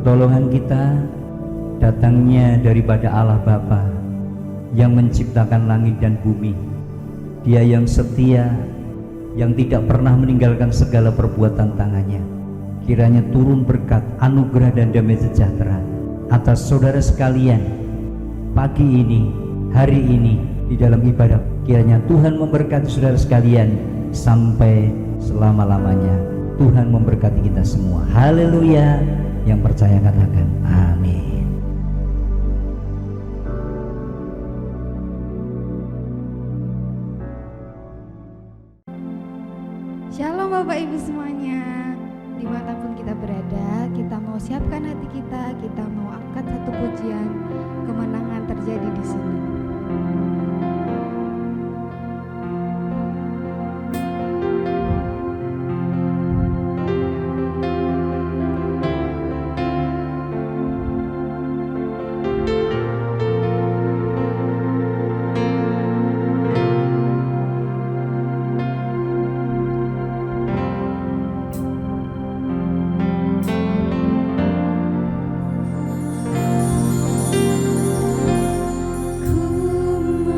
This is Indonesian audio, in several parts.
Pertolongan kita datangnya daripada Allah Bapa yang menciptakan langit dan bumi. Dia yang setia, yang tidak pernah meninggalkan segala perbuatan tangannya. Kiranya turun berkat, anugerah dan damai sejahtera atas saudara sekalian pagi ini, hari ini di dalam ibadah. Kiranya Tuhan memberkati saudara sekalian sampai selama-lamanya. Tuhan memberkati kita semua. Haleluya. Yang percaya katakan amin. Shalom Bapak Ibu semuanya. Dimanapun kita berada, kita mau siapkan hati kita mau angkat satu pujian. Kemenangan terjadi di sini. Ku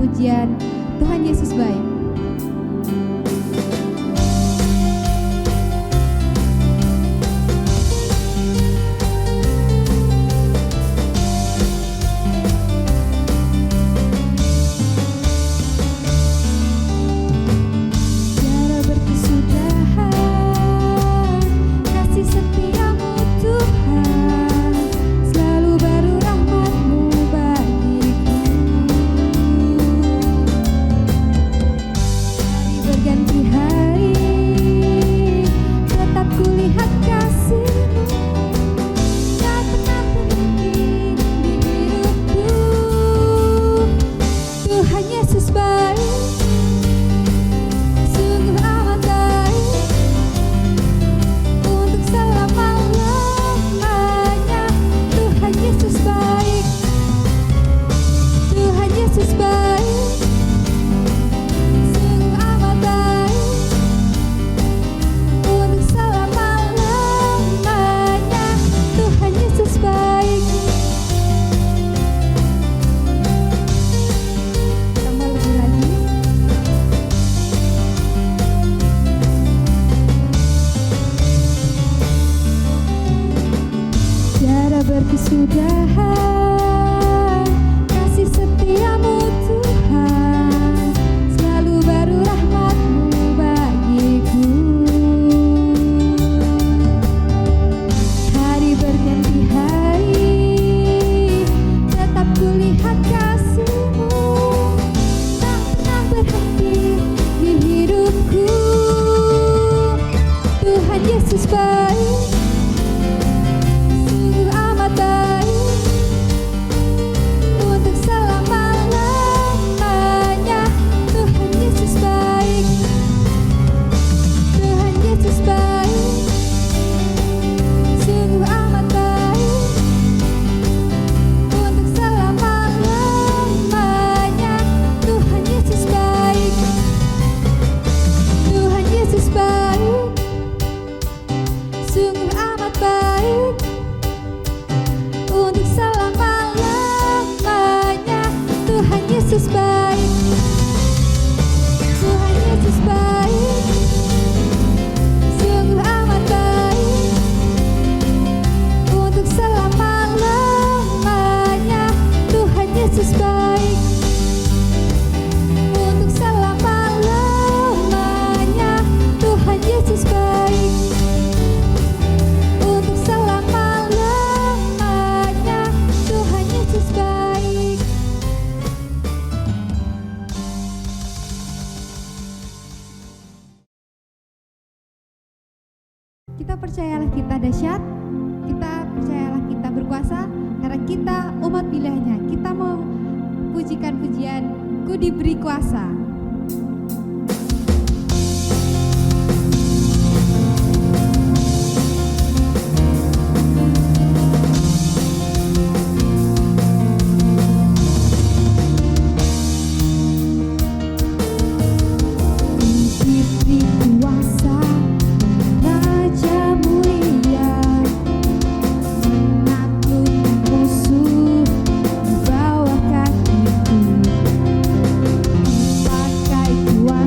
pujian. Tuhan Yesus baik. Tiada berkesudahan kasih setiamu Tuhan, selalu baru rahmat-Mu bagiku. Hari berganti hari, tetap kulihat kasih-Mu, tak pernah berhenti di hidupku. Tuhan Yesus baik, sungguh amat baik, untuk selama-lamanya. Tuhan Yesus baik, Tuhan Yesus baik, sungguh amat baik, untuk selama-lamanya. Tuhan Yesus baik. Tambah lebih lagi. Tiada berkesudahan kasih setiamu Tuhan, selalu baru rahmat-Mu bagiku. Hari berganti hari, tetap kulihat kasih-Mu, tak pernah berhenti di hidupku. Tuhan Yesus baik, sungguh amat baik, untuk selama-lamanya. Tuhan Yesus baik, Tuhan Yesus baik, sungguh amat baik, untuk selama-lamanya. Tuhan Yesus baik, Tuhan Yesus baik, sungguh amat baik, untuk selama-lamanya. Tuhan Yesus baik, Tuhan Yesus baik, sungguh amat baik, untuk selama-lamanya. Tuhan Yesus baik, untuk selama-lamanya. Tuhan Yesus baik, untuk selama-lamanya. Tuhan Yesus baik. Kita percayalah kita dahsyat, kita percayalah kita berkuasa, karena kita umat pilihannya. Kita mau pujikan pujian Ku Diberi Kuasa. Diberi kuasa, Raja mulia, menaklukkan musuh di bawah kakiku. Dipakai kuasa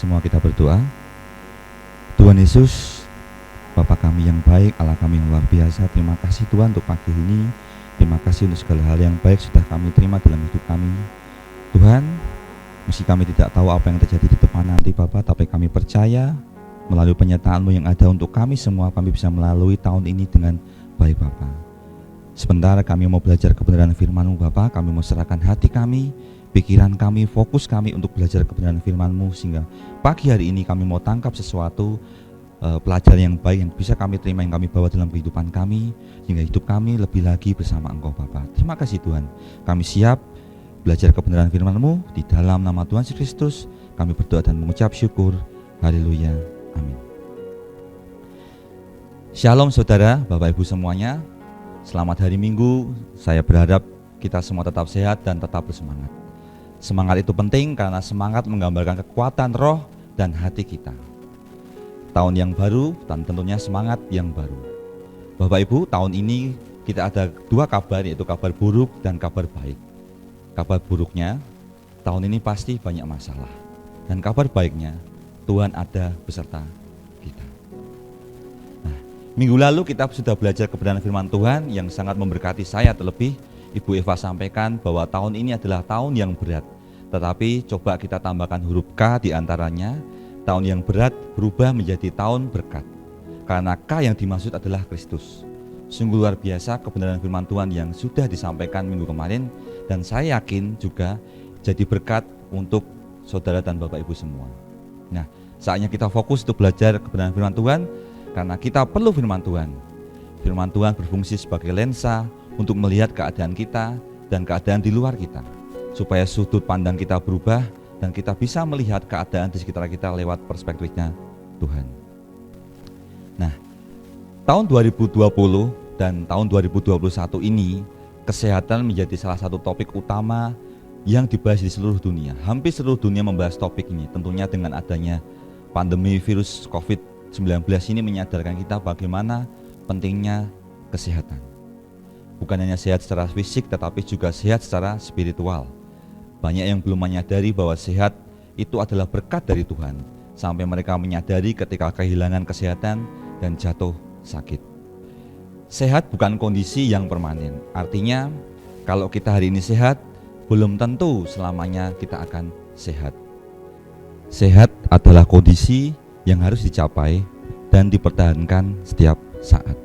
semua kita berdoa. Tuhan Yesus, Bapa kami yang baik, Allah kami yang luar biasa, terima kasih Tuhan untuk pagi ini. Terima kasih untuk segala hal yang baik sudah kami terima dalam hidup kami. Tuhan, meski kami tidak tahu apa yang terjadi di depan nanti Bapa, tapi kami percaya melalui penyertaan-Mu yang ada untuk kami semua, kami bisa melalui tahun ini dengan baik Bapa. Sebentar kami mau belajar kebenaran firman-Mu Bapa, kami mau serahkan hati kami, pikiran kami, fokus kami untuk belajar kebenaran firman-Mu, sehingga pagi hari ini kami mau tangkap sesuatu pelajaran yang baik yang bisa kami terima, yang kami bawa dalam kehidupan kami, sehingga hidup kami lebih lagi bersama Engkau Bapa. Terima kasih Tuhan, kami siap belajar kebenaran firman-Mu. Di dalam nama Tuhan Yesus Kristus kami berdoa dan mengucap syukur. Haleluya, amin. Shalom saudara, Bapak Ibu semuanya. Selamat hari Minggu. Saya berharap kita semua tetap sehat dan tetap bersemangat. Semangat itu penting karena semangat menggambarkan kekuatan roh dan hati kita. Tahun yang baru dan tentunya semangat yang baru. Bapak Ibu, tahun ini kita ada dua kabar, yaitu kabar buruk dan kabar baik. Kabar buruknya, tahun ini pasti banyak masalah. Dan kabar baiknya, Tuhan ada beserta kita. Nah, minggu lalu kita sudah belajar kebenaran firman Tuhan yang sangat memberkati saya, terlebih Ibu Eva sampaikan bahwa tahun ini adalah tahun yang berat. Tetapi coba kita tambahkan huruf K di antaranya. Tahun yang berat berubah menjadi tahun berkat. Karena K yang dimaksud adalah Kristus. Sungguh luar biasa kebenaran firman Tuhan yang sudah disampaikan minggu kemarin. Dan saya yakin juga jadi berkat untuk saudara dan Bapak Ibu semua. Nah, saatnya kita fokus untuk belajar kebenaran firman Tuhan. Karena kita perlu firman Tuhan. Firman Tuhan berfungsi sebagai lensa untuk melihat keadaan kita dan keadaan di luar kita, supaya sudut pandang kita berubah dan kita bisa melihat keadaan di sekitar kita lewat perspektifnya Tuhan. Nah, tahun 2020 dan tahun 2021 ini kesehatan menjadi salah satu topik utama yang dibahas di seluruh dunia. Hampir seluruh dunia membahas topik ini. Tentunya dengan adanya pandemi virus COVID-19 ini menyadarkan kita bagaimana pentingnya kesehatan. Bukan hanya sehat secara fisik, tetapi juga sehat secara spiritual. Banyak yang belum menyadari bahwa sehat itu adalah berkat dari Tuhan, sampai mereka menyadari ketika kehilangan kesehatan dan jatuh sakit. Sehat bukan kondisi yang permanen. Artinya, kalau kita hari ini sehat, belum tentu selamanya kita akan sehat. Sehat adalah kondisi yang harus dicapai dan dipertahankan setiap saat.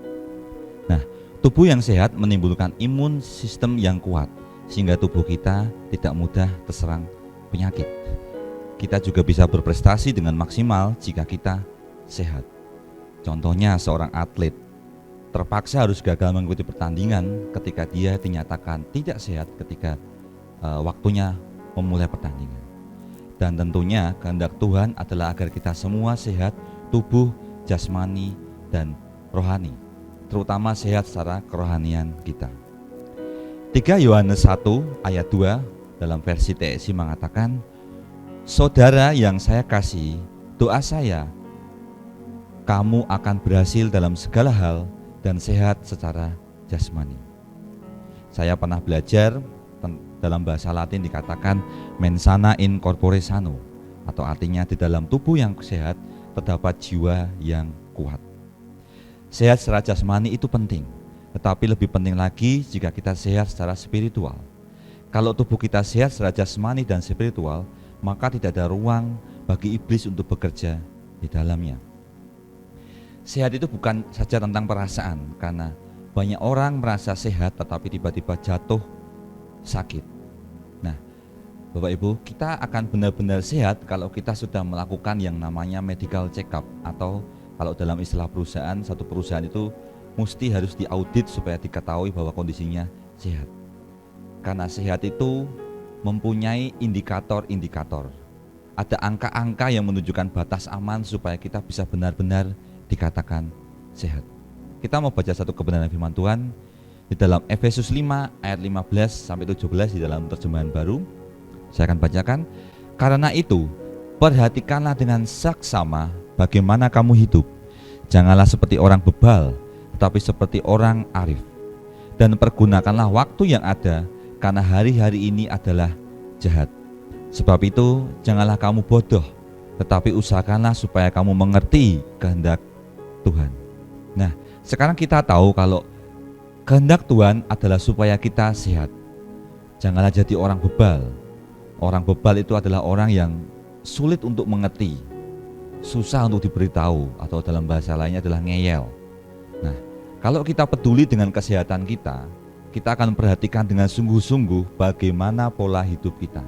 Tubuh yang sehat menimbulkan imun sistem yang kuat, sehingga tubuh kita tidak mudah terserang penyakit. Kita juga bisa berprestasi dengan maksimal jika kita sehat. Contohnya seorang atlet terpaksa harus gagal mengikuti pertandingan ketika dia dinyatakan tidak sehat ketika waktunya memulai pertandingan. Dan tentunya kehendak Tuhan adalah agar kita semua sehat, tubuh, jasmani, dan rohani. Terutama sehat secara kerohanian kita. 3 Yohanes 1 ayat 2 dalam versi TSI mengatakan, saudara yang saya kasih, doa saya, kamu akan berhasil dalam segala hal dan sehat secara jasmani. Saya pernah belajar dalam bahasa Latin dikatakan mens sana in corpore sano, atau artinya di dalam tubuh yang sehat terdapat jiwa yang kuat. Sehat secara jasmani itu penting, tetapi lebih penting lagi jika kita sehat secara spiritual. Kalau tubuh kita sehat secara jasmani dan spiritual, maka tidak ada ruang bagi iblis untuk bekerja di dalamnya. Sehat itu bukan saja tentang perasaan, karena banyak orang merasa sehat tetapi tiba-tiba jatuh sakit. Nah, Bapak Ibu, kita akan benar-benar sehat kalau kita sudah melakukan yang namanya medical check up, atau kalau dalam istilah perusahaan, satu perusahaan itu mesti harus diaudit supaya diketahui bahwa kondisinya sehat. Karena sehat itu mempunyai indikator-indikator. Ada angka-angka yang menunjukkan batas aman supaya kita bisa benar-benar dikatakan sehat. Kita mau baca satu kebenaran firman Tuhan di dalam Efesus 5 ayat 15 sampai 17 di dalam terjemahan baru. Saya akan bacakan. Karena itu, perhatikanlah dengan saksama bagaimana kamu hidup. Janganlah seperti orang bebal, tetapi seperti orang arif. Dan pergunakanlah waktu yang ada, karena hari-hari ini adalah jahat. Sebab itu, janganlah kamu bodoh, tetapi usahakanlah supaya kamu mengerti kehendak Tuhan. Nah, sekarang kita tahu kalau kehendak Tuhan adalah supaya kita sehat. Janganlah jadi orang bebal. Orang bebal itu adalah orang yang sulit untuk mengerti, susah untuk diberitahu, atau dalam bahasa lainnya adalah ngeyel. Nah, kalau kita peduli dengan kesehatan kita akan perhatikan dengan sungguh-sungguh bagaimana pola hidup kita,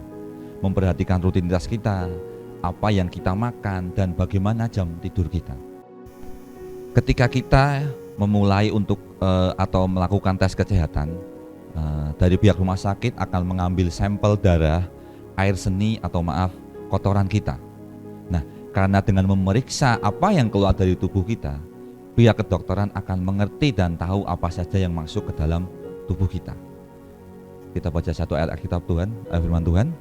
memperhatikan rutinitas kita, apa yang kita makan, dan bagaimana jam tidur kita. Ketika kita memulai untuk atau melakukan tes kesehatan, dari pihak rumah sakit akan mengambil sampel darah, air seni atau kotoran kita. Nah, karena dengan memeriksa apa yang keluar dari tubuh kita, pihak kedokteran akan mengerti dan tahu apa saja yang masuk ke dalam tubuh kita. Kita baca satu ayat Alkitab Tuhan, firman Tuhan.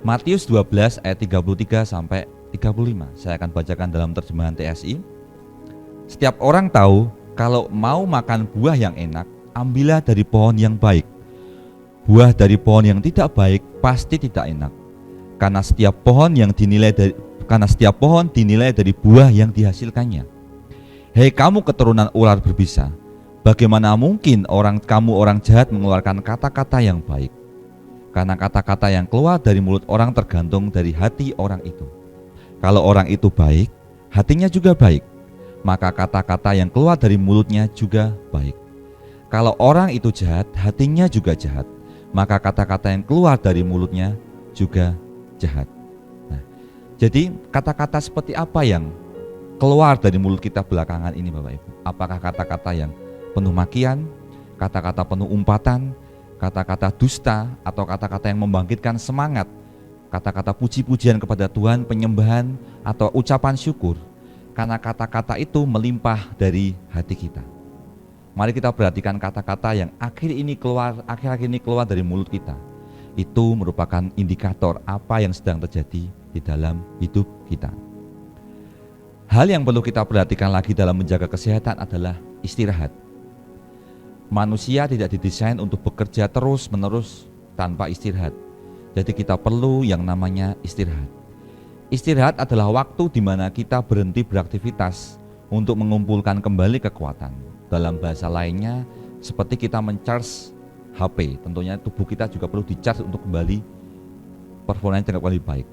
Matius 12 ayat 33 sampai 35. Saya akan bacakan dalam terjemahan TSI. Setiap orang tahu kalau mau makan buah yang enak, ambillah dari pohon yang baik. Buah dari pohon yang tidak baik pasti tidak enak. Karena setiap pohon dinilai dari buah yang dihasilkannya. Hei kamu keturunan ular berbisa, bagaimana mungkin kamu orang jahat mengeluarkan kata-kata yang baik? Karena kata-kata yang keluar dari mulut orang tergantung dari hati orang itu. Kalau orang itu baik, hatinya juga baik, maka kata-kata yang keluar dari mulutnya juga baik. Kalau orang itu jahat, hatinya juga jahat, maka kata-kata yang keluar dari mulutnya juga jahat. Nah, jadi kata-kata seperti apa yang keluar dari mulut kita belakangan ini Bapak Ibu? Apakah kata-kata yang penuh makian, kata-kata penuh umpatan, kata-kata dusta, atau kata-kata yang membangkitkan semangat, kata-kata puji-pujian kepada Tuhan, penyembahan, atau ucapan syukur? Karena kata-kata itu melimpah dari hati kita. Mari kita perhatikan kata-kata yang akhir-akhir ini keluar dari mulut kita. Itu merupakan indikator apa yang sedang terjadi di dalam hidup kita. Hal yang perlu kita perhatikan lagi dalam menjaga kesehatan adalah istirahat. Manusia tidak didesain untuk bekerja terus-menerus tanpa istirahat. Jadi kita perlu yang namanya istirahat. Istirahat adalah waktu di mana kita berhenti beraktivitas untuk mengumpulkan kembali kekuatan. Dalam bahasa lainnya, seperti kita men-charge HP, tentunya tubuh kita juga perlu di-charge untuk kembali performanya dengan lebih baik.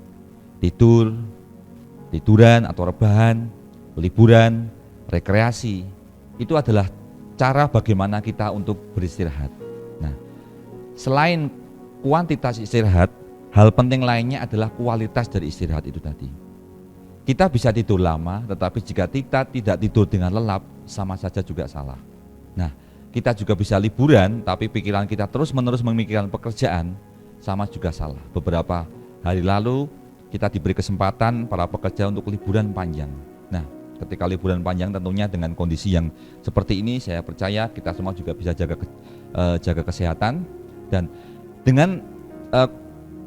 Tiduran atau rebahan, liburan, rekreasi, itu adalah cara bagaimana kita untuk beristirahat. Nah, selain kuantitas istirahat, hal penting lainnya adalah kualitas dari istirahat itu tadi. Kita bisa tidur lama, tetapi jika kita tidak tidur dengan lelap, sama saja juga salah. Nah, kita juga bisa liburan, tapi pikiran kita terus-menerus memikirkan pekerjaan, sama juga salah. Beberapa hari lalu, kita diberi kesempatan para pekerja untuk liburan panjang. Nah, ketika liburan panjang tentunya dengan kondisi yang seperti ini, saya percaya kita semua juga bisa jaga kesehatan. Dan dengan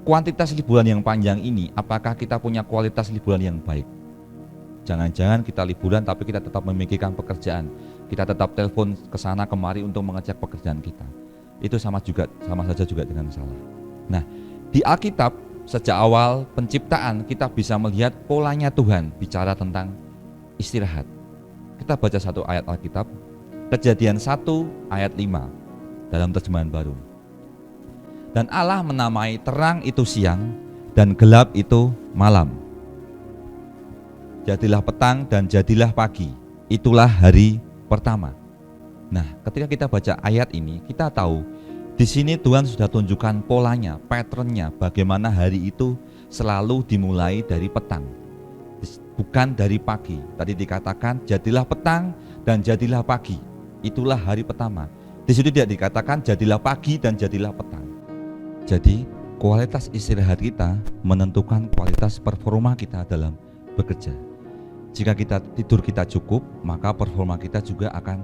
kuantitas liburan yang panjang ini, apakah kita punya kualitas liburan yang baik? Jangan-jangan kita liburan tapi kita tetap memikirkan pekerjaan. Kita tetap telepon ke sana kemari untuk mengecek pekerjaan kita. Itu sama saja juga dengan salah. Nah, di Alkitab sejak awal penciptaan kita bisa melihat polanya Tuhan bicara tentang istirahat. Kita baca satu ayat Alkitab, Kejadian 1 ayat 5 dalam terjemahan baru. Dan Allah menamai terang itu siang dan gelap itu malam. Jadilah petang dan jadilah pagi. Itulah hari pertama. Nah, ketika kita baca ayat ini, kita tahu di sini Tuhan sudah tunjukkan polanya, patternnya, bagaimana hari itu selalu dimulai dari petang, bukan dari pagi. Tadi dikatakan jadilah petang dan jadilah pagi. Itulah hari pertama. Di situ tidak dikatakan jadilah pagi dan jadilah petang. Jadi kualitas istirahat kita menentukan kualitas performa kita dalam bekerja. Jika tidur kita cukup, maka performa kita juga akan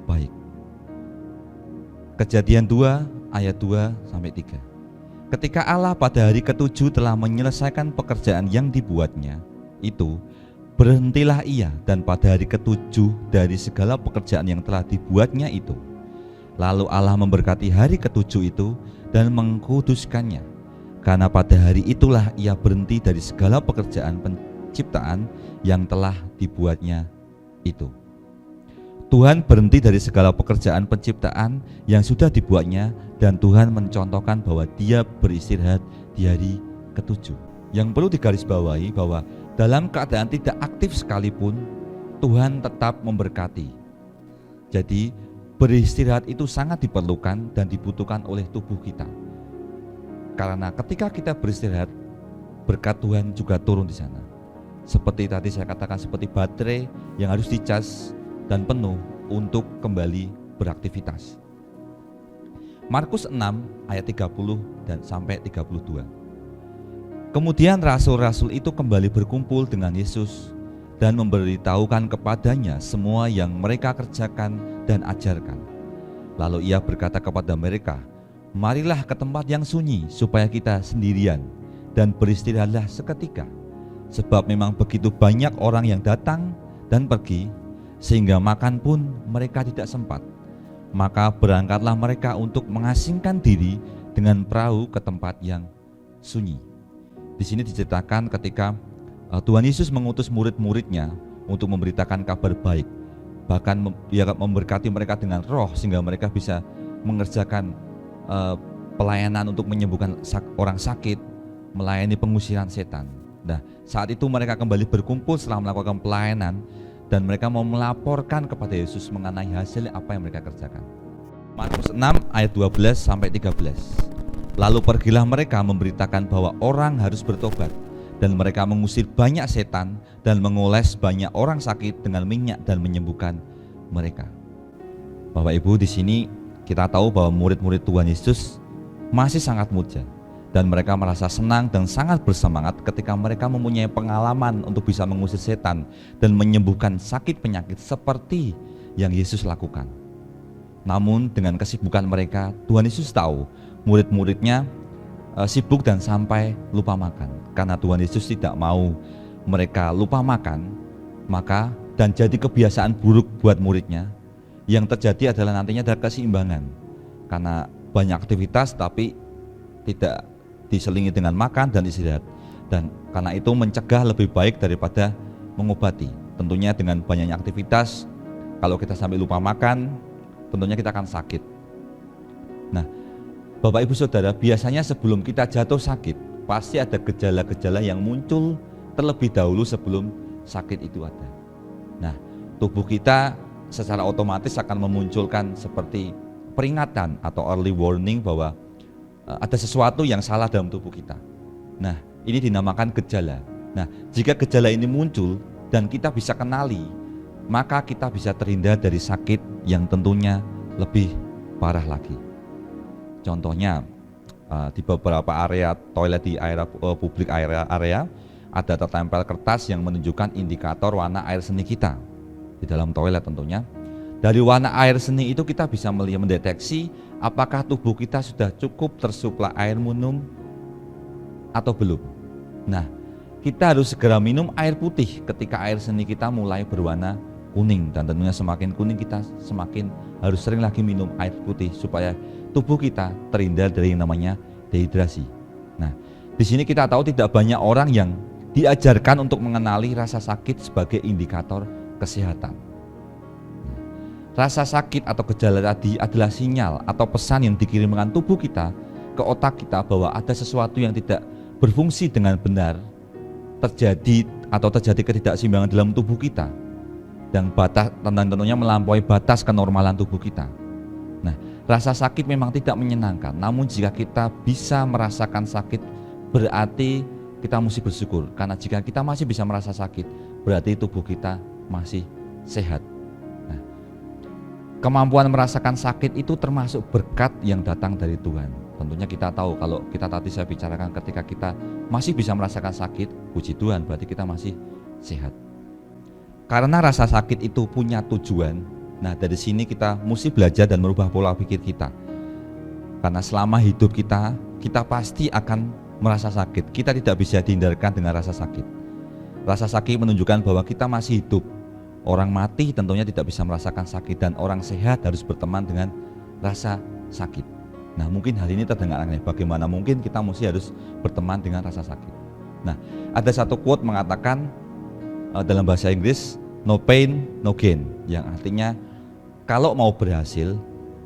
baik. Kejadian 2 ayat 2 sampai 3. Ketika Allah pada hari ke-7 telah menyelesaikan pekerjaan yang dibuatnya, itu berhentilah ia, dan pada hari ke-7 dari segala pekerjaan yang telah dibuatnya itu. Lalu Allah memberkati hari ke-7 itu dan mengkuduskannya, karena pada hari itulah ia berhenti dari segala pekerjaan ciptaan yang telah dibuatnya itu. Tuhan berhenti dari segala pekerjaan penciptaan yang sudah dibuatnya, dan Tuhan mencontohkan bahwa Dia beristirahat di hari ketujuh. Yang perlu digarisbawahi bahwa dalam keadaan tidak aktif sekalipun, Tuhan tetap memberkati. Jadi beristirahat itu sangat diperlukan dan dibutuhkan oleh tubuh kita. Karena ketika kita beristirahat, berkat Tuhan juga turun di sana. Seperti tadi saya katakan, seperti baterai yang harus dicas dan penuh untuk kembali beraktivitas. Markus 6 ayat 30 dan sampai 32. Kemudian rasul-rasul itu kembali berkumpul dengan Yesus dan memberitahukan kepadanya semua yang mereka kerjakan dan ajarkan. Lalu ia berkata kepada mereka, marilah ke tempat yang sunyi supaya kita sendirian dan beristirahatlah seketika. Sebab memang begitu banyak orang yang datang dan pergi, sehingga makan pun mereka tidak sempat. Maka berangkatlah mereka untuk mengasingkan diri dengan perahu ke tempat yang sunyi. Di sini diceritakan ketika Tuhan Yesus mengutus murid-muridnya untuk memberitakan kabar baik. Bahkan Dia memberkati mereka dengan roh sehingga mereka bisa mengerjakan pelayanan untuk menyembuhkan orang sakit, melayani pengusiran setan. Nah, saat itu mereka kembali berkumpul setelah melakukan pelayanan dan mereka mau melaporkan kepada Yesus mengenai hasil apa yang mereka kerjakan. Markus 6 ayat 12 sampai 13. Lalu pergilah mereka memberitakan bahwa orang harus bertobat, dan mereka mengusir banyak setan dan mengoles banyak orang sakit dengan minyak dan menyembuhkan mereka. Bapak Ibu, di sini kita tahu bahwa murid-murid Tuhan Yesus masih sangat muda dan mereka merasa senang dan sangat bersemangat ketika mereka mempunyai pengalaman untuk bisa mengusir setan dan menyembuhkan sakit penyakit seperti yang Yesus lakukan. Namun dengan kesibukan mereka, Tuhan Yesus tahu murid-muridnya sibuk dan sampai lupa makan. Karena Tuhan Yesus tidak mau mereka lupa makan, maka dan jadi kebiasaan buruk buat muridnya. Yang terjadi adalah nantinya ada keseimbangan. Karena banyak aktivitas tapi tidak diselingi dengan makan dan istirahat. Dan karena itu mencegah lebih baik daripada mengobati. Tentunya dengan banyaknya aktivitas, kalau kita sampai lupa makan, tentunya kita akan sakit. Nah, Bapak Ibu Saudara, biasanya sebelum kita jatuh sakit, pasti ada gejala-gejala yang muncul terlebih dahulu sebelum sakit itu ada. Nah, tubuh kita secara otomatis akan memunculkan seperti peringatan atau early warning bahwa ada sesuatu yang salah dalam tubuh kita. Nah, ini dinamakan gejala. Nah, jika gejala ini muncul dan kita bisa kenali, maka kita bisa terhindar dari sakit yang tentunya lebih parah lagi. Contohnya, di beberapa area toilet di area publik area ada tertempel kertas yang menunjukkan indikator warna air seni kita di dalam toilet tentunya. Dari warna air seni itu kita bisa mendeteksi apakah tubuh kita sudah cukup tersuplai air minum atau belum. Nah, kita harus segera minum air putih ketika air seni kita mulai berwarna kuning, dan tentunya semakin kuning kita semakin harus sering lagi minum air putih supaya tubuh kita terhindar dari yang namanya dehidrasi. Nah, di sini kita tahu tidak banyak orang yang diajarkan untuk mengenali rasa sakit sebagai indikator kesehatan. Rasa sakit atau gejala tadi adalah sinyal atau pesan yang dikirimkan tubuh kita ke otak kita bahwa ada sesuatu yang tidak berfungsi dengan benar terjadi ketidakseimbangan dalam tubuh kita, dan tentunya melampaui batas kenormalan tubuh kita. Nah, rasa sakit memang tidak menyenangkan, namun jika kita bisa merasakan sakit berarti kita mesti bersyukur, karena jika kita masih bisa merasa sakit berarti tubuh kita masih sehat. Kemampuan merasakan sakit itu termasuk berkat yang datang dari Tuhan. Tentunya kita tahu, kalau kita tadi saya bicarakan ketika kita masih bisa merasakan sakit, puji Tuhan berarti kita masih sehat. Karena rasa sakit itu punya tujuan. Nah, dari sini kita mesti belajar dan merubah pola pikir kita. Karena selama hidup kita pasti akan merasa sakit. Kita tidak bisa dihindarkan dengan rasa sakit. Rasa sakit menunjukkan bahwa kita masih hidup. Orang mati tentunya tidak bisa merasakan sakit, dan orang sehat harus berteman dengan rasa sakit. Nah, mungkin hal ini terdengar aneh. Bagaimana mungkin kita mesti harus berteman dengan rasa sakit? Nah, ada satu quote mengatakan dalam bahasa Inggris no pain no gain, yang artinya kalau mau berhasil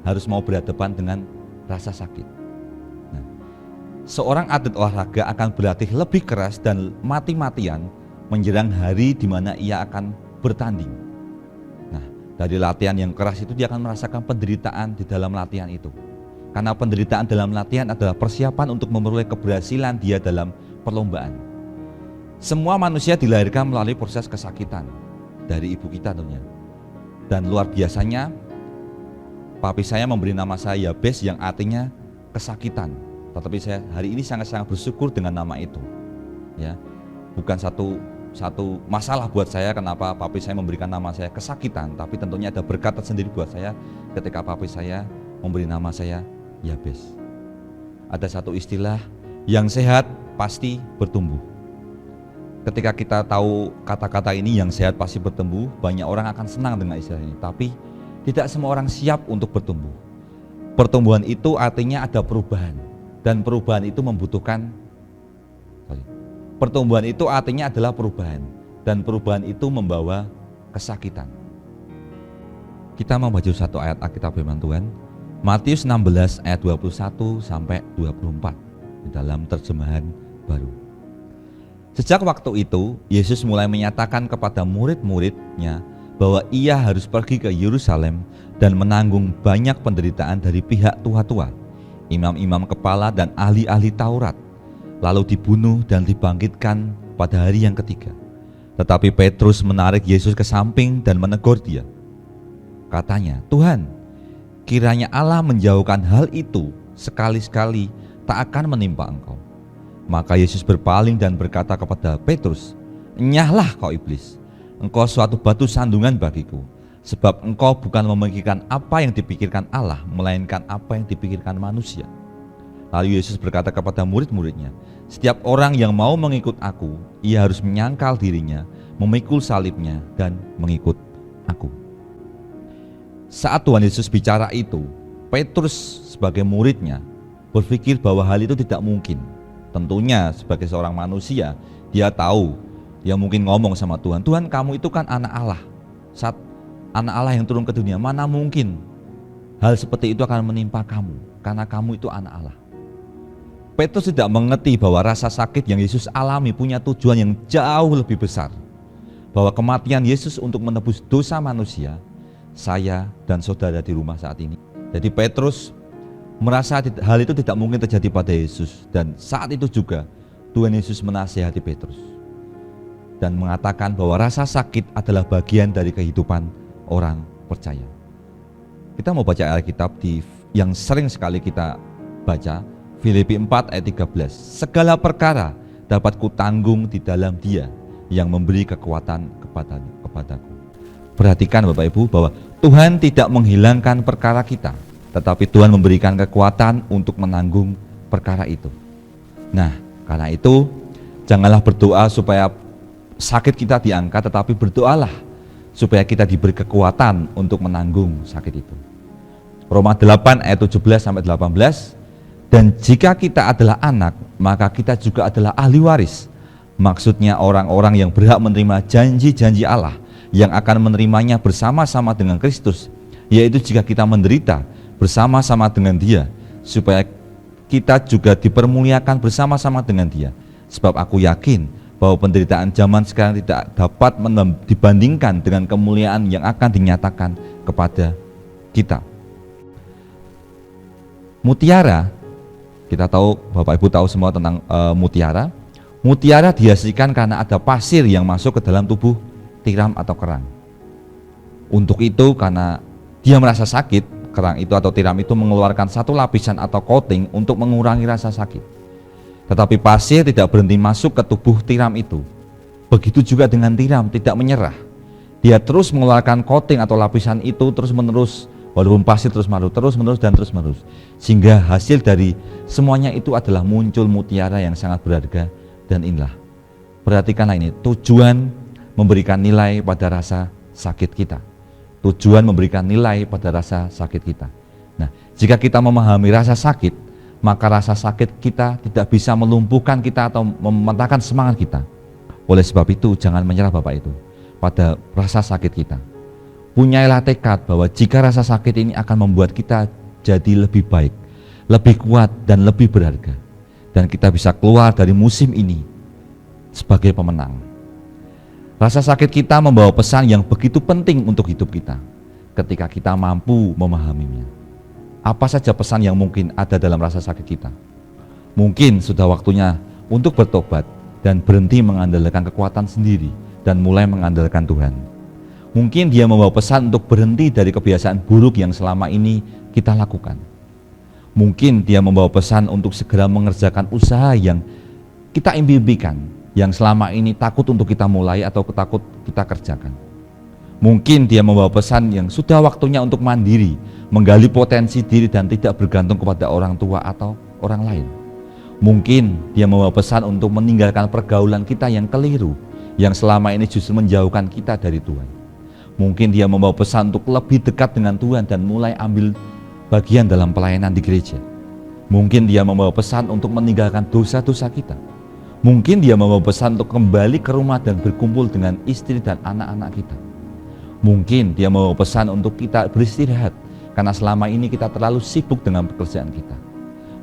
harus mau berhadapan dengan rasa sakit. Nah, seorang atlet olahraga akan berlatih lebih keras dan mati-matian menjelang hari di mana ia akan bertanding. Nah, dari latihan yang keras itu dia akan merasakan penderitaan di dalam latihan itu. Karena penderitaan dalam latihan adalah persiapan untuk memperoleh keberhasilan dia dalam perlombaan. Semua manusia dilahirkan melalui proses kesakitan dari ibu kita tentunya. Dan luar biasanya papi saya memberi nama saya Yabes yang artinya kesakitan. Tetapi saya hari ini sangat-sangat bersyukur dengan nama itu. Ya, bukan satu masalah buat saya kenapa papi saya memberikan nama saya kesakitan, tapi tentunya ada berkat tersendiri buat saya ketika papi saya memberi nama saya Yabes. Ada satu istilah, yang sehat pasti bertumbuh. Ketika kita tahu kata-kata ini, yang sehat pasti bertumbuh, banyak orang akan senang dengan istilah ini. Tapi tidak semua orang siap untuk bertumbuh. Pertumbuhan itu artinya ada perubahan, dan perubahan itu membutuhkan pertumbuhan itu artinya adalah perubahan, dan perubahan itu membawa kesakitan. Kita membaca satu ayat Alkitab firman Tuhan, Matius 16 ayat 21 sampai 24 di dalam terjemahan baru. Sejak waktu itu, Yesus mulai menyatakan kepada murid-muridnya bahwa ia harus pergi ke Yerusalem dan menanggung banyak penderitaan dari pihak tua-tua, imam-imam kepala dan ahli-ahli Taurat, lalu dibunuh dan dibangkitkan pada hari yang ketiga. Tetapi Petrus menarik Yesus ke samping dan menegur dia. Katanya, "Tuhan, kiranya Allah menjauhkan hal itu sekali-sekali tak akan menimpa engkau." Maka Yesus berpaling dan berkata kepada Petrus, "Enyahlah kau iblis, engkau suatu batu sandungan bagiku, sebab engkau bukan memikirkan apa yang dipikirkan Allah, melainkan apa yang dipikirkan manusia." Lalu Yesus berkata kepada murid-muridnya, "Setiap orang yang mau mengikut aku, ia harus menyangkal dirinya, memikul salibnya, dan mengikut aku." Saat Tuhan Yesus bicara itu, Petrus sebagai muridnya berpikir bahwa hal itu tidak mungkin. Tentunya sebagai seorang manusia, dia tahu, dia mungkin ngomong sama Tuhan, "Tuhan, kamu itu kan anak Allah. Saat anak Allah yang turun ke dunia, mana mungkin hal seperti itu akan menimpa kamu, karena kamu itu anak Allah." Petrus tidak mengerti bahwa rasa sakit yang Yesus alami punya tujuan yang jauh lebih besar. Bahwa kematian Yesus untuk menebus dosa manusia, saya dan saudara di rumah saat ini. Jadi Petrus merasa hal itu tidak mungkin terjadi pada Yesus, dan saat itu juga Tuhan Yesus menasihati Petrus dan mengatakan bahwa rasa sakit adalah bagian dari kehidupan orang percaya. Kita mau baca Alkitab yang sering sekali kita baca, Filipi 4 ayat 13. "Segala perkara dapat kutanggung di dalam Dia yang memberi kekuatan kepadaku." Perhatikan Bapak Ibu bahwa Tuhan tidak menghilangkan perkara kita, tetapi Tuhan memberikan kekuatan untuk menanggung perkara itu. Nah, karena itu janganlah berdoa supaya sakit kita diangkat, tetapi berdoalah supaya kita diberi kekuatan untuk menanggung sakit itu. Roma 8 ayat 17 sampai 18. "Dan jika kita adalah anak, maka kita juga adalah ahli waris." Maksudnya orang-orang yang berhak menerima janji-janji Allah, yang akan menerimanya bersama-sama dengan Kristus, yaitu jika kita menderita bersama-sama dengan Dia, supaya kita juga dipermuliakan bersama-sama dengan Dia. Sebab aku yakin bahwa penderitaan zaman sekarang tidak dapat dibandingkan dengan kemuliaan yang akan dinyatakan kepada kita. Mutiara, kita tahu, Bapak Ibu tahu semua tentang mutiara. Mutiara dihasilkan karena ada pasir yang masuk ke dalam tubuh tiram atau kerang. Untuk itu, karena dia merasa sakit, kerang itu atau tiram itu mengeluarkan satu lapisan atau coating untuk mengurangi rasa sakit. Tetapi pasir tidak berhenti masuk ke tubuh tiram itu. Begitu juga dengan tiram, tidak menyerah. Dia terus mengeluarkan coating atau lapisan itu terus-menerus, walaupun pasir terus-menerus dan terus-menerus. Sehingga hasil dari semuanya itu adalah muncul mutiara yang sangat berharga dan indah. Perhatikanlah ini, tujuan memberikan nilai pada rasa sakit kita. Tujuan memberikan nilai pada rasa sakit kita. Nah, jika kita memahami rasa sakit, maka rasa sakit kita tidak bisa melumpuhkan kita atau mematahkan semangat kita. Oleh sebab itu jangan menyerah Bapak Ibu pada rasa sakit kita. Punyailah tekad bahwa jika rasa sakit ini akan membuat kita jadi lebih baik, lebih kuat dan lebih berharga, dan kita bisa keluar dari musim ini sebagai pemenang. Rasa sakit kita membawa pesan yang begitu penting untuk hidup kita ketika kita mampu memahaminya. Apa saja pesan yang mungkin ada dalam rasa sakit kita? Mungkin sudah waktunya untuk bertobat dan berhenti mengandalkan kekuatan sendiri dan mulai mengandalkan Tuhan. Mungkin dia membawa pesan untuk berhenti dari kebiasaan buruk yang selama ini kita lakukan. Mungkin dia membawa pesan untuk segera mengerjakan usaha yang kita impikan, yang selama ini takut untuk kita mulai atau takut kita kerjakan. Mungkin dia membawa pesan yang sudah waktunya untuk mandiri, menggali potensi diri dan tidak bergantung kepada orang tua atau orang lain. Mungkin dia membawa pesan untuk meninggalkan pergaulan kita yang keliru, yang selama ini justru menjauhkan kita dari Tuhan. Mungkin dia membawa pesan untuk lebih dekat dengan Tuhan dan mulai ambil bagian dalam pelayanan di gereja. Mungkin dia membawa pesan untuk meninggalkan dosa-dosa kita. Mungkin dia membawa pesan untuk kembali ke rumah dan berkumpul dengan istri dan anak-anak kita. Mungkin dia membawa pesan untuk kita beristirahat karena selama ini kita terlalu sibuk dengan pekerjaan kita.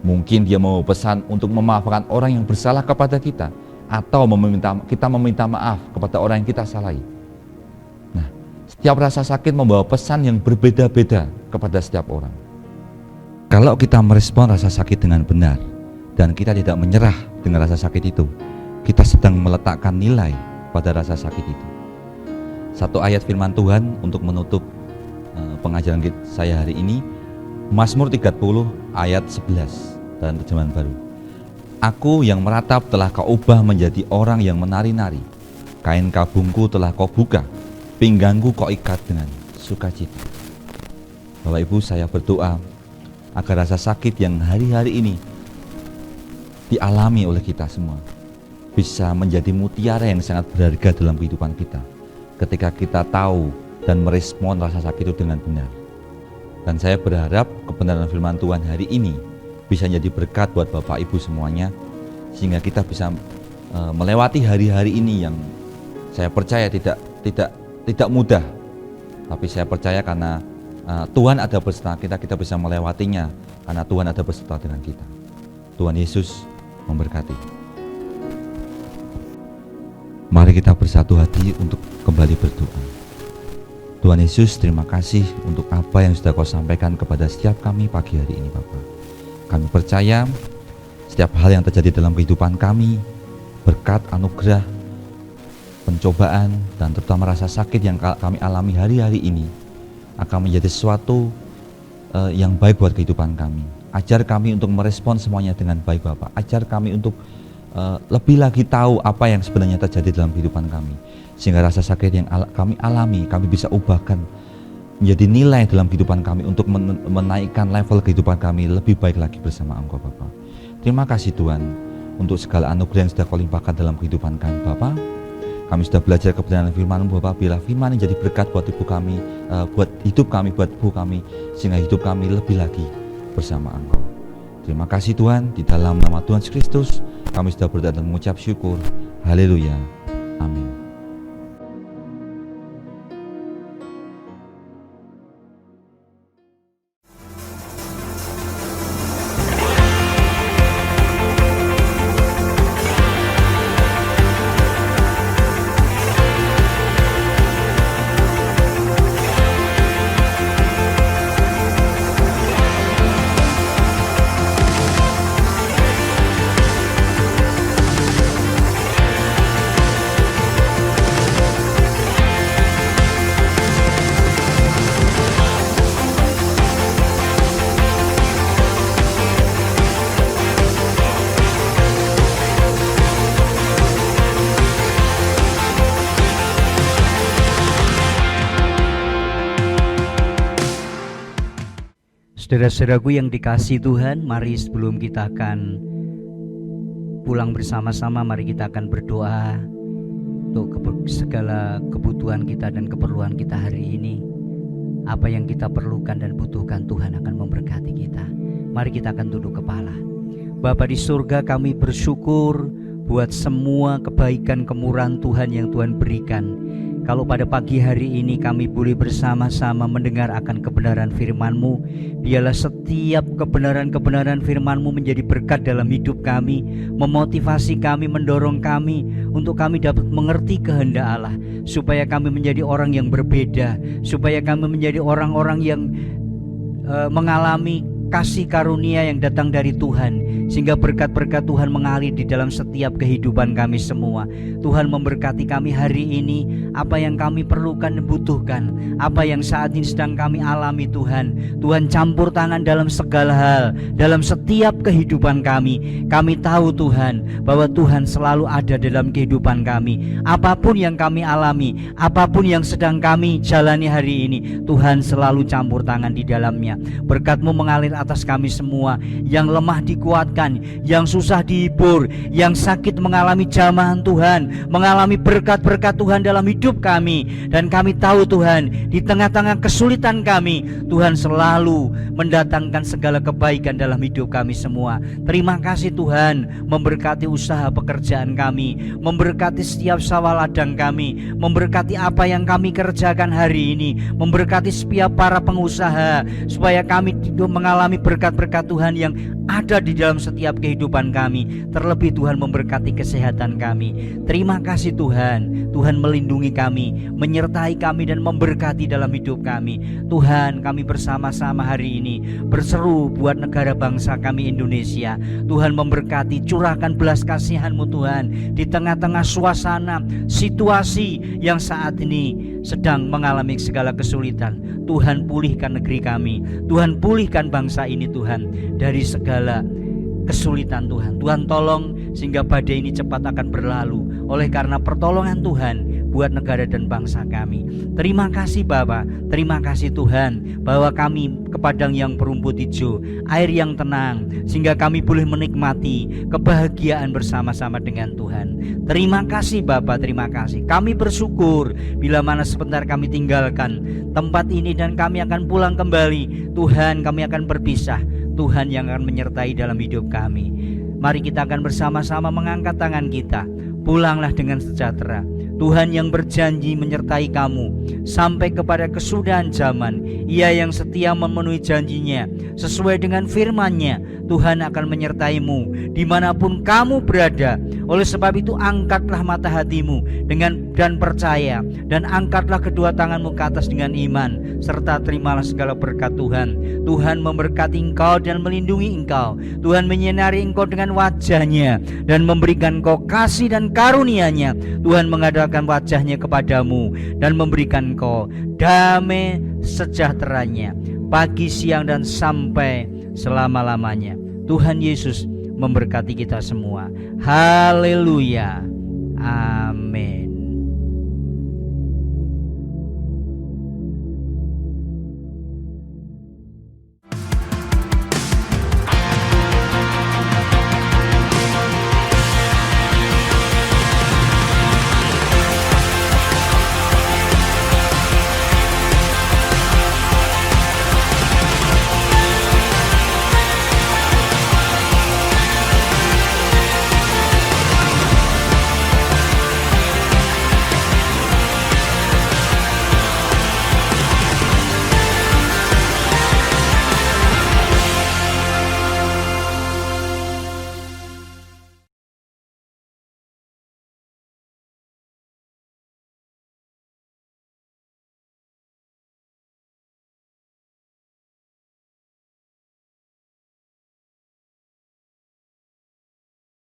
Mungkin dia membawa pesan untuk memaafkan orang yang bersalah kepada kita atau kita meminta maaf kepada orang yang kita salahi. Nah, setiap rasa sakit membawa pesan yang berbeda-beda kepada setiap orang. Kalau kita merespon rasa sakit dengan benar dan kita tidak menyerah dengan rasa sakit itu, kita sedang meletakkan nilai pada rasa sakit itu. Satu ayat firman Tuhan untuk menutup pengajaran saya hari ini, Mazmur 30 ayat 11 dalam terjemahan baru. Aku yang meratap telah kau ubah menjadi orang yang menari-nari, kain kabungku telah kau buka, pinggangku kau ikat dengan sukacita. Bapak Ibu, saya berdoa agar rasa sakit yang hari-hari ini dialami oleh kita semua bisa menjadi mutiara yang sangat berharga dalam kehidupan kita ketika kita tahu dan merespon rasa sakit itu dengan benar. Dan saya berharap kebenaran firman Tuhan hari ini bisa jadi berkat buat Bapak Ibu semuanya, sehingga kita bisa melewati hari-hari ini yang saya percaya tidak mudah, tapi saya percaya karena Tuhan ada bersama kita, kita bisa melewatinya karena Tuhan ada bersama dengan kita. Tuhan Yesus memberkati. Mari kita bersatu hati untuk kembali berdoa. Tuhan Yesus, terima kasih untuk apa yang sudah Kau sampaikan kepada setiap kami pagi hari ini, Bapa. Kami percaya setiap hal yang terjadi dalam kehidupan kami, berkat, anugerah, pencobaan, dan terutama rasa sakit yang kami alami hari-hari ini akan menjadi sesuatu yang baik buat kehidupan kami. Ajar kami untuk merespon semuanya dengan baik, Bapak. Ajar kami untuk lebih lagi tahu apa yang sebenarnya terjadi dalam kehidupan kami, sehingga rasa sakit yang kami alami, kami bisa ubahkan menjadi nilai dalam kehidupan kami untuk menaikkan level kehidupan kami lebih baik lagi bersama Engkau, Bapak. Terima kasih Tuhan untuk segala anugerah yang sudah Kau limpahkan dalam kehidupan kami, Bapak. Kami sudah belajar kebenaran firman-Mu, Bapak. Biarlah firman yang jadi berkat buat ibu kami, buat hidup kami, buat ibu kami, sehingga hidup kami lebih lagi bersama Engkau. Terima kasih Tuhan, di dalam nama Tuhan Yesus Kristus kami sudah berdoa dan mengucap syukur. Haleluya. Amin. Saudara-saudaraku yang dikasihi Tuhan, mari sebelum kita akan pulang bersama-sama, mari kita akan berdoa untuk segala kebutuhan kita dan keperluan kita hari ini. Apa yang kita perlukan dan butuhkan, Tuhan akan memberkati kita. Mari kita akan tunduk kepala. Bapa di surga, kami bersyukur buat semua kebaikan kemurahan Tuhan yang Tuhan berikan. Kalau pada pagi hari ini kami boleh bersama-sama mendengar akan kebenaran firman-Mu, biarlah setiap kebenaran-kebenaran firman-Mu menjadi berkat dalam hidup kami, memotivasi kami, mendorong kami untuk kami dapat mengerti kehendak Allah, supaya kami menjadi orang yang berbeda, supaya kami menjadi orang-orang yang mengalami kasih karunia yang datang dari Tuhan, sehingga berkat-berkat Tuhan mengalir di dalam setiap kehidupan kami semua. Tuhan memberkati kami hari ini, apa yang kami perlukan dan butuhkan, apa yang saat ini sedang kami alami Tuhan. Tuhan campur tangan dalam segala hal, dalam setiap kehidupan kami. Kami tahu Tuhan, bahwa Tuhan selalu ada dalam kehidupan kami. Apapun yang kami alami, apapun yang sedang kami jalani hari ini, Tuhan selalu campur tangan di dalamnya. Berkat-Mu mengalir atas kami semua, yang lemah dikuatkan, yang susah dihibur, yang sakit mengalami jamahan Tuhan, mengalami berkat-berkat Tuhan dalam hidup kami. Dan kami tahu Tuhan, di tengah-tengah kesulitan kami, Tuhan selalu mendatangkan segala kebaikan dalam hidup kami semua. Terima kasih Tuhan, memberkati usaha pekerjaan kami, memberkati setiap sawah ladang kami, memberkati apa yang kami kerjakan hari ini, memberkati setiap para pengusaha, supaya kami mengalami berkat-berkat Tuhan yang ada di dalam setiap kehidupan kami. Terlebih Tuhan memberkati kesehatan kami. Terima kasih Tuhan, Tuhan melindungi kami, menyertai kami dan memberkati dalam hidup kami. Tuhan, kami bersama-sama hari ini berseru buat negara bangsa kami Indonesia. Tuhan memberkati, curahkan belas kasihan-Mu Tuhan di tengah-tengah suasana situasi yang saat ini sedang mengalami segala kesulitan. Tuhan pulihkan negeri kami, Tuhan pulihkan bangsa ini Tuhan dari segala kesulitan Tuhan. Tuhan tolong sehingga badai ini cepat akan berlalu oleh karena pertolongan Tuhan buat negara dan bangsa kami. Terima kasih Bapa, terima kasih Tuhan, bahwa kami ke padang yang berumput hijau, air yang tenang, sehingga kami boleh menikmati kebahagiaan bersama-sama dengan Tuhan. Terima kasih Bapa, terima kasih. Kami bersyukur bila mana sebentar kami tinggalkan tempat ini dan kami akan pulang kembali. Tuhan, kami akan berpisah. Tuhan yang akan menyertai dalam hidup kami. Mari kita akan bersama-sama mengangkat tangan kita. Pulanglah dengan sejahtera. Tuhan yang berjanji menyertai kamu sampai kepada kesudahan zaman. Ia yang setia memenuhi janjinya. Sesuai dengan firman-Nya, Tuhan akan menyertaimu dimanapun kamu berada. Oleh sebab itu angkatlah mata hatimu dan percaya, dan angkatlah kedua tanganmu ke atas dengan iman, serta terimalah segala berkat Tuhan. Tuhan memberkati engkau dan melindungi engkau. Tuhan menyinari engkau dengan wajah-Nya dan memberikan engkau kasih dan karunia-Nya. Tuhan mengadakan wajah-Nya kepadamu dan memberikan engkau damai sejahtera-Nya pagi, siang, dan sampai selama-lamanya. Tuhan Yesus memberkati kita semua. Haleluya. Amin.